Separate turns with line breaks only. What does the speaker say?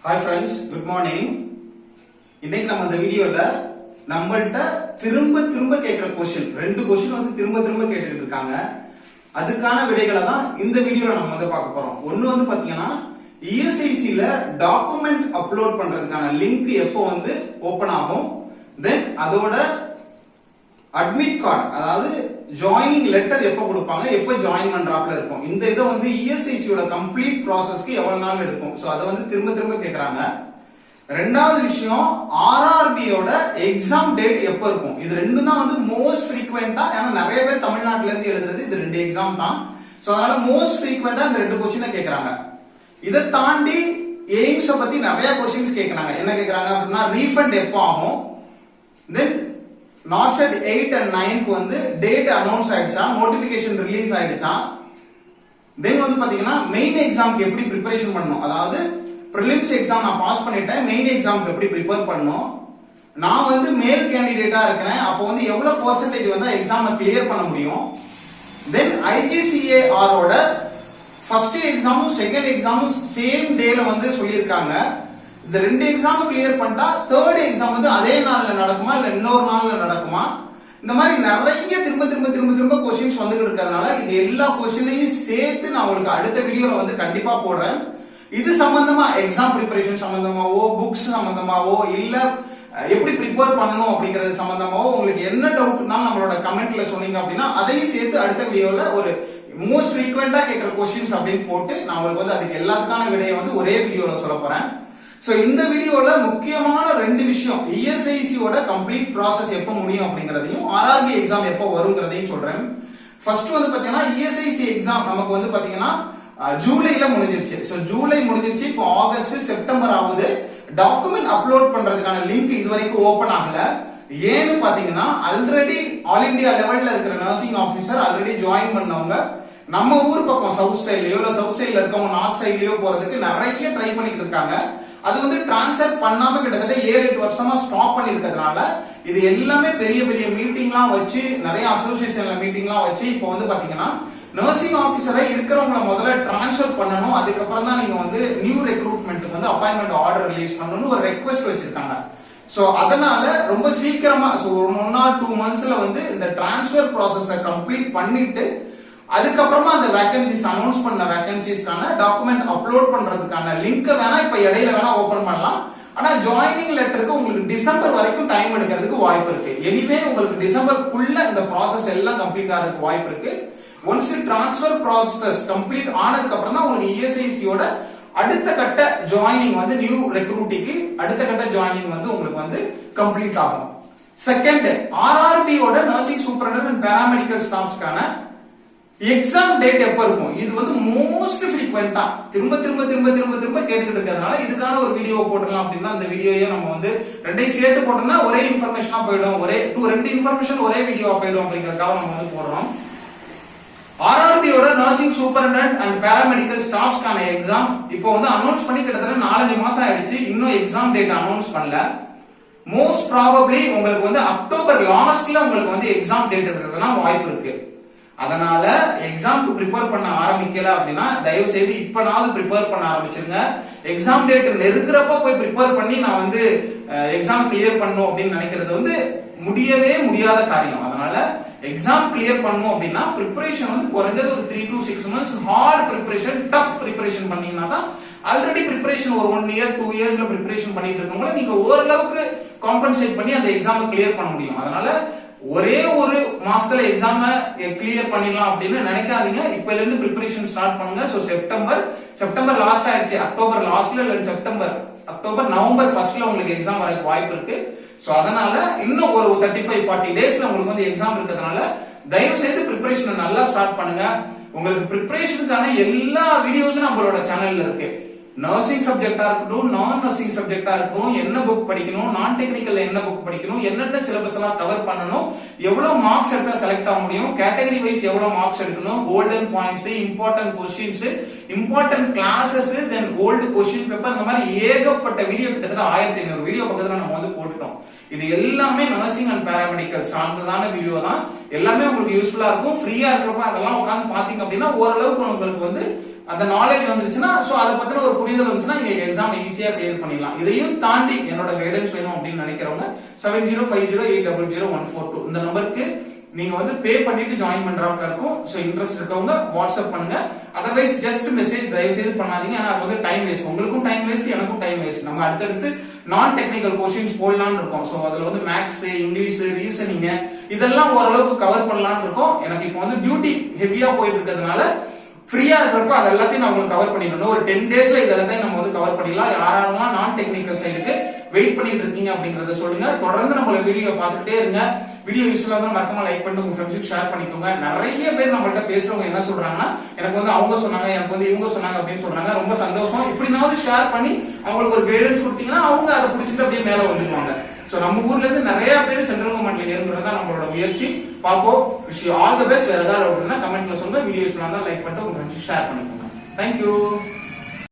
Hi friends, good morning. இன்னைக்கு நம்ம இந்த வீடியோல நம்மள்ட்ட திரும்ப கேக்குற क्वेश्चन ரெண்டு क्वेश्चन வந்து திரும்ப கேட்டுட்டு இருக்காங்க. அதுக்கான விடைகளை தான் இந்த வீடியோல நம்ம வந்து பார்க்க போறோம். ஒன்னு வந்து பாத்தீங்கன்னா ESIC ல டாக்குமெண்ட் அப்லோட் பண்றதுக்கான லிங்க் எப்போ வந்து ஓபன் ஆகும், தென் அதோட அட்மிட் கார்டு அதாவது ஜாயினிங் லெட்டர் எப்ப கொடுப்பாங்க, எப்ப ஜாயின் பண்றாப்ல இருக்கும். இந்த இதை வந்து ESIC யோட கம்ப்ளீட் ப்ராசஸ்க்கு எவ்வளவு நாள் எடுக்கும், சோ அதை வந்து திரும்ப கேக்குறாங்க. ரெண்டாவது விஷயம் RRB யோட எக்ஸாம் டேட் எப்ப இருக்கும். இது ரெண்டும் தான் வந்து மோஸ்ட் ஃப்ரீக்வெண்டா, ஏன்னா நிறைய பேர் தமிழ்நாட்டுல இருந்து எழுதுறது இது ரெண்டு எக்ஸாம் தான். சோ அதனால மோஸ்ட் ஃப்ரீக்வெண்டா இந்த ரெண்டு क्वेश्चन கேக்குறாங்க. இதை தாண்டி எய்ம்ஸ் பத்தி நிறைய क्वेश्चंस கேக்குறாங்க. என்ன கேக்குறாங்க அப்படின்னா ரீஃபண்ட் எப்போ ஆகும், தென் NARCET 8 and 9 க்கு வந்து டேட் அனௌன்ஸ் ஆயிடுச்சா, நோட்டிபிகேஷன் ரிலீஸ் ஆயிடுச்சா, தென் வந்து பாத்தீங்கன்னா மெயின் எக்ஸாம்க்கு எப்படி ப்ரிப்பரேஷன் பண்ணணும், அதாவது பிரிலிம்ஸ் எக்ஸாம் நான் பாஸ் பண்ணிட்டேன், மெயின் எக்ஸாம்க்கு எப்படி ப்ரிப்பேர் பண்ணணும், நான் வந்து மேல் கேண்டிடேட்டா இருக்கிறேன், அப்போ வந்து எவ்வளவு பெர்சன்டேஜ் வந்து எக்ஸாமை கிளியர் பண்ண முடியும், தென் IGCAR ஓட ஃபர்ஸ்ட் எக்ஸாமும் செகண்ட் எக்ஸாமும் சேம் டேல வந்து சொல்லியிருக்காங்க. இந்த ரெண்டு எக்ஸாமும் கிளியர் பண்ணிட்டா தேர்ட் எக்ஸாம் வந்து அதே நாள்ல நடக்குமா இல்ல இன்னொரு நாள்ல நடக்குமா, இந்த மாதிரி நிறைய திரும்ப क्वेश्चंस வந்துட்டு இருக்கிறதுனால இது எல்லா क्वेश्चनையும் சேர்த்து நான் உங்களுக்கு அடுத்த வீடியோல வந்து கண்டிப்பா போடுறேன். இது சம்பந்தமா எக்ஸாம் ப்ரிப்பரேஷன் சம்பந்தமாவோ, புக்ஸ் சம்பந்தமாவோ, இல்ல எப்படி ப்ரிப்பேர் பண்ணணும் அப்படிங்கறது சம்பந்தமாவோ உங்களுக்கு என்ன டவுட்னாலும் நம்மளோட கமெண்ட்ல சொன்னீங்க அப்படின்னா அதையும் சேர்த்து அடுத்த வீடியோல ஒரு மோஸ்ட் ஃப்ரீக்வெண்டா கேட்கிற क्वेश्चंस அப்படின்னு போட்டு நான் உங்களுக்கு வந்து அதுக்கு எல்லாத்துக்கான விடையை வந்து ஒரே வீடியோல சொல்ல போறேன். சோ இந்த வீடியோல முக்கியமான ரெண்டு விஷயம், ESIC ஓட கம்ப்ளீட் ப்ராசஸ் எப்போ முடியும் அப்படிங்கறதையும் RRB எக்ஸாம் எப்போ வருங்கிறதையும் சொல்றேன். ஃபர்ஸ்ட் வந்து பாத்தீங்கன்னா ESIC எக்ஸாம் நமக்கு வந்து பாத்தீங்கன்னா ஜூலைல முடிஞ்சிருச்சு. சோ ஜூலை முடிஞ்சிருச்சு, இப்போ ஆகஸ்ட் செப்டம்பர் ஆகுது. டாக்குமெண்ட் அப்லோட் பண்றதுக்கான லிங்க் இது வரைக்கும் ஓபன் ஆகல. ஏன்னு பாத்தீங்கன்னா ஆல்ரெடி ஆல் இந்தியா லெவல்ல இருக்கிற நர்சிங் ஆபீசர் ஆல்ரெடி ஜாயின் பண்ணவங்க நம்ம ஊர் பக்கம் சவுத் சைட்லயோ இல்ல சவுத் சைட்ல இருக்கவங்க நார்த் சைட்லயோ போறதுக்கு நிறைய ட்ரை பண்ணிட்டு இருக்காங்க. அது வந்து டிரான்ஸ்ஃபர் பண்ணாம கிட்டத்தட்ட 7-8 வருஷமா ஸ்டாப் பண்ணிருக்கிறதுனால இது எல்லாமே பெரிய மீட்டிங்லாம் வச்சு நிறைய அசோசியேஷன்ல மீட்டிங்லாம் வச்சு இப்போ வந்து பாத்தீங்கன்னா நர்சிங் ஆபீசரை இருக்கிறவங்கள முதல்ல டிரான்ஸ்ஃபர் பண்ணணும், அதுக்கப்புறம் தான் நீங்க வந்து நியூ ரெக்ரூட்மெண்ட்டுக்கு வந்து அப்பாயின்மெண்ட் ஆர்டர் ரிலீஸ் பண்ணணும்னு ஒரு ரெக்வெஸ்ட் வச்சிருக்காங்க. சோ அதனால ரொம்ப சீக்கிரமா 1 or 2 monthsல வந்து இந்த டிரான்ஸ்ஃபர் ப்ராசஸை கம்ப்ளீட் பண்ணிட்டு அதுக்கப்புறமா அந்த வேகன்சிஸ் அனௌன்ஸ் பண்ண வேகன்சிஸ்க்கான டாக்குமெண்ட் அப்லோட் பண்றதுக்கான லிங்க் வேணா இப்ப இடையில வேணா ஓபன் பண்ணலாம். ஆனா ஜாயினிங் லெட்டருக்கு உங்களுக்கு டிசம்பர் வரைக்கும் டைம் எடுக்கிறதுக்கு வாய்ப்பு இருக்கு. எனிவே உங்களுக்கு டிசம்பருக்குள்ள இந்த ப்ராசஸ் எல்லாம் கம்ப்ளீட் ஆகிறதுக்கு வாய்ப்பு இருக்கு. ஒன்ஸ் டிரான்ஸ்ஃபர் ப்ராசஸ் கம்ப்ளீட் ஆனதுக்கு அப்புறம் தான் உங்களுக்கு ESIC யோட அடுத்த கட்ட ஜாயினிங் வந்து நியூ ரெக்ரூட்டிக்கு அடுத்த கட்ட ஜாயினிங் வந்து உங்களுக்கு வந்து கம்ப்ளீட் ஆகும். செகண்ட், RRB யோட நர்சிங் சூப்பரண்டன்ட் அண்ட் பாராமெடிக்கல் ஸ்டாஃப்ஸ்க்கான எக்ஸாம் டேட் எப்ப இருக்கும். இது வந்து மோஸ்ட் ஃப்ரீக்வெண்டா திரும்ப கேட்டுக்கிட்டு இருக்கிறதுனால இதுக்கான ஒரு வீடியோ போட்டுடலாம் அப்படின்னா இந்த வீடியோயே நம்ம வந்து ரெண்டையும் சேர்த்து போட்டோம்னா ஒரே இன்ஃபர்மேஷனா போயிடும், ரெண்டு இன்ஃபர்மேஷன் ஒரே வீடியோவா போயிடும் அப்படிங்கறதுக்காக நம்ம வந்து போடுறோம். RRB யோட நர்சிங் சூப்பரண்டன்ட் அண்ட் பாராமெடிக்கல் ஸ்டாஃப்ஸ்க்கான எக்ஸாம் இப்போ வந்து அனௌன்ஸ் பண்ணி கிட்டத்தட்ட 4-5 மாசம் ஆயிடுச்சு, இன்னும் எக்ஸாம் டேட் அனௌன்ஸ் பண்ணல. மோஸ்ட் ப்ராபபிலி உங்களுக்கு வந்து அக்டோபர் லாஸ்ட்ல உங்களுக்கு வந்து எக்ஸாம் டேட் இருக்கிறதுனா வாய்ப்பு இருக்கு. அதனால எக்ஸாம்க்கு ப்ரிப்பேர் பண்ண ஆரம்பிக்கல அப்படின்னா தயவு செய்து இப்பனாவது ப்ரிப்பேர் பண்ண ஆரம்பிச்சிருங்க. எக்ஸாம் டேட் நெருங்குறப்ப போய் ப்ரிப்பேர் பண்ணி நான் வந்து எக்ஸாம் கிளியர் பண்ணணும் அப்படின்னு நினைக்கிறது வந்து முடியவே முடியாத காரியம். அதனால எக்ஸாம் கிளியர் பண்ணணும் அப்படின்னா ப்ரிப்பரேஷன் வந்து குறைஞ்சது ஒரு 3 to 6 months hard preparation, tough preparation பண்ணீங்கன்னா தான் ஆல்ரெடி ப்ரிப்பரேஷன் ஒரு 1 year 2 yearsல ப்ரிப்பரேஷன் பண்ணிட்டு இருக்கவங்கள நீங்க ஓரளவுக்கு காம்பன்சேட் பண்ணி அந்த எக்ஸாமை கிளியர் பண்ண முடியும். அதனால ஒரே ஒரு மாசத்துல எக்ஸாம கிளியர் பண்ணிடலாம் அப்படின்னு நினைக்காதீங்க. இப்பல இருந்து ப்ரிப்பரேஷன் ஸ்டார்ட் பண்ணுங்க. சோ செப்டம்பர் லாஸ்ட் ஆயிடுச்சு, அக்டோபர் லாஸ்ட்ல இல்ல நவம்பர் ஃபர்ஸ்ட்ல உங்களுக்கு எக்ஸாம் வரக்கு வாய்ப்பு இருக்கு. சோ அதனால இன்னும் ஒரு 35-40 டேஸ்ல உங்களுக்கு வந்து எக்ஸாம் இருக்கிறதுனால தயவு செய்து ப்ரிப்பரேஷனை நல்லா ஸ்டார்ட் பண்ணுங்க. உங்களுக்கு ப்ரிப்பரேஷனுக்கான எல்லா வீடியோஸும் நம்மளோட சேனல்ல இருக்கு. நர்சிங் சப்ஜெக்டா இருக்கட்டும், நான் நர்சிங் சப்ஜெக்டா இருக்கட்டும், என்ன புக் படிக்கணும், நான் டெக்னிக்கல்ல என்ன புக் படிக்கணும், என்னென்ன சிலபஸ் எல்லாம் கவர் பண்ணணும், எவ்வளவு மார்க்ஸ் எடுத்தா செலக்ட் ஆக முடியும், கேட்டகரி வைஸ் எவ்வளவு மார்க்ஸ் எடுக்கணும், golden points, important questions, important classes, then old question paper, இந்த மாதிரி ஏகப்பட்ட வீடியோ கிட்டத்தட்ட 1500 வீடியோ பக்கத்துல நம்ம வந்து போட்டுட்டோம். இது எல்லாமே நர்சிங் அண்ட் பாராமெடிக்கல் சார்ந்ததான வீடியோ தான். எல்லாமே உங்களுக்கு யூஸ்ஃபுல்லா இருக்கும். ஃப்ரீயா இருக்கிறப்ப அதெல்லாம் உட்கார்ந்து பாத்தீங்க அப்படின்னா ஓரளவுக்கு உங்களுக்கு வந்து அந்த நாலேஜ் வந்துருச்சுன்னா, சோ அத பத்தின ஒரு புரிதல் வந்துச்சுன்னா நீங்க எக்ஸாம் எக்ஸாம் ஈஸியா கிளியர் பண்ணிடலாம். இதையும் தாண்டி என்னோட கைடன்ஸ் வேணும் அப்படின்னு நினைக்கிறவங்க 7050800142 இந்த நம்பருக்கு நீங்க வந்து பே பண்ணிட்டு ஜாயின் பண்றாங்க இருக்கும். சோ இன்ட்ரெஸ்ட் இருக்கவங்க வாட்ஸ்அப் பண்ணுங்க. அதர்வைஸ் ஜஸ்ட் மெசேஜ் தயவு செய்து பண்ணாதீங்க. ஏன்னா அது வந்து டைம் வேஸ்ட், உங்களுக்கும் டைம் வேஸ்ட், எனக்கும் டைம் வேஸ்ட். நம்ம அடுத்தடுத்து நான் டெக்னிக்கல் கொஸ்டின்ஸ் போடலாம்னு இருக்கோம். சோ அதுல வந்து மேக்ஸ், இங்கிலீஷ், ரீசனிங் இதெல்லாம் ஓரளவுக்கு கவர் பண்ணலாம்னு இருக்கோம். எனக்கு இப்போ வந்து டியூட்டி ஹெவியா போயிட்டு இருக்கிறதுனால ஃப்ரீயா இருக்கிறப்ப அது எல்லாத்தையும் நான் உங்களுக்கு கவர் பண்ணிடணும். ஒரு 10 டேஸ்ல இது எல்லாத்தையும் நம்ம வந்து கவர் பண்ணிடலாம். யாரெல்லாம் நான் டெக்னிக்கல் சைடுக்கு வெயிட் பண்ணிட்டு இருக்கீங்க அப்படிங்கறத சொல்லுங்க. தொடர்ந்து நம்மளோட வீடியோ பார்த்துட்டே இருங்க. வீடியோ யூஸ்ஃபுல்லா இருந்தா மறக்காம லைக் பண்ணிட்டு உங்க ஃப்ரெண்ட்ஸுக்கு ஷேர் பண்ணிக்கோங்க. நிறைய பேர் நம்மள்ட்ட பேசுறவங்க என்ன சொல்றாங்கன்னா, எனக்கு வந்து அவங்க சொன்னாங்க, எனக்கு வந்து இவங்க சொன்னாங்க அப்படின்னு சொல்றாங்க. ரொம்ப சந்தோஷம். இப்படினாவது ஷேர் பண்ணி அவங்களுக்கு ஒரு கைடன்ஸ் கொடுத்தீங்கன்னா அவங்க அதை பிடிச்சிட்டு அப்படியே மேல வந்துருவாங்க. சோ நம்ம ஊர்ல இருந்து நிறைய பேர் சென்ட்ரல் கவர்மெண்ட்ல ஏறுங்கிறது தான் நம்மளோட முயற்சி. பாப்போம். Wish you all the best. வேற ஏதாவது கமெண்ட்ல சொல்லுங்க. வீடியோ யூஸ்ஃபுல்லா இருந்தா லைக் பண்ணிட்டு உங்க ஃப்ரெண்ட்ஸுக்கு ஷேர் பண்ணிக்கோங்க. தேங்க்யூ.